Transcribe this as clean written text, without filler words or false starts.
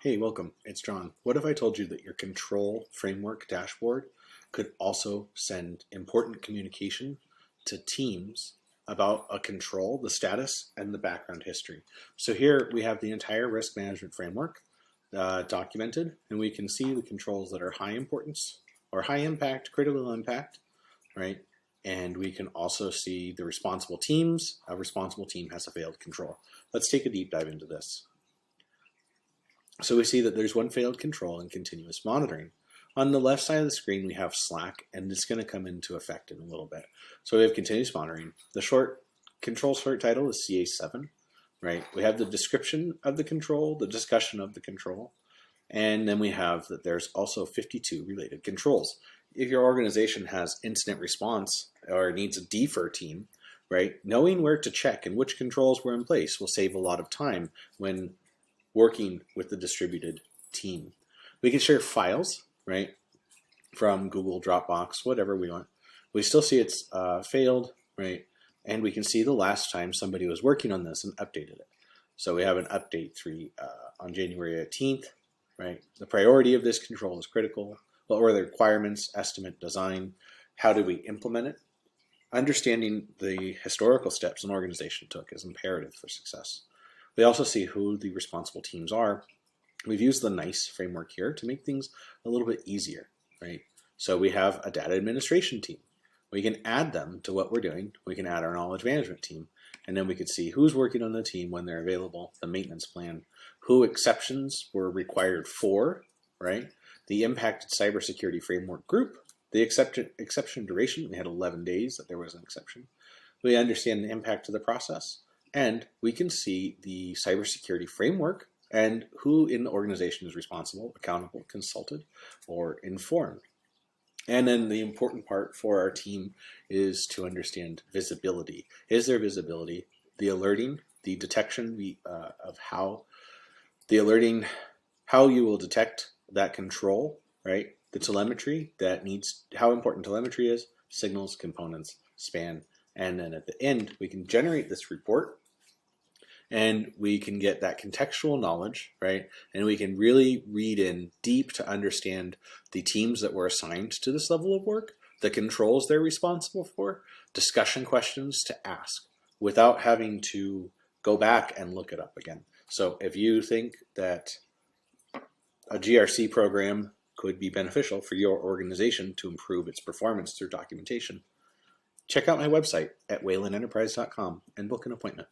Hey, welcome. It's John. What if I told you that your control framework dashboard could also send important communication to teams about a control, the status, and the background history? So here we have the entire risk management framework documented, and we can see the controls that are high importance or high impact, critical impact, right? And we can also see the responsible teams. A responsible team has a failed control. Let's take a deep dive into this. So we see that there's one failed control in continuous monitoring. On the left side of the screen, we have Slack, and it's going to come into effect in a little bit. So we have continuous monitoring. The control short title is CA7, right? We have the description of the control, the discussion of the control, and then we have that there's also 52 related controls. If your organization has incident response or needs a defer team, right, knowing where to check and which controls were in place will save a lot of time when working with the distributed team. We can share files, right, from Google, Dropbox, whatever we want. We still see it's failed, right, and we can see the last time somebody was working on this and updated it. So we have an update on January 18th, right? The priority of this control is critical. What were the requirements, estimate, design? How did we implement it? Understanding the historical steps an organization took is imperative for success. We also see who the responsible teams are. We've used the NICE framework here to make things a little bit easier, right? So we have a data administration team. We can add them to what we're doing. We can add our knowledge management team, and then we could see who's working on the team when they're available, the maintenance plan, who exceptions were required for, right? The impacted cybersecurity framework group, the exception duration. We had 11 days that there was an exception. We understand the impact of the process. And we can see the cybersecurity framework and who in the organization is responsible, accountable, consulted, or informed. And then the important part for our team is to understand visibility. Is there visibility? The alerting, the detection of how you will detect that control, right? The telemetry how important telemetry is, signals, components, span. And then at the end, we can generate this report and we can get that contextual knowledge, right? And we can really read in deep to understand the teams that were assigned to this level of work, the controls they're responsible for, discussion questions to ask without having to go back and look it up again. So if you think that a GRC program could be beneficial for your organization to improve its performance through documentation, check out my website at whalenenterprise.com and book an appointment.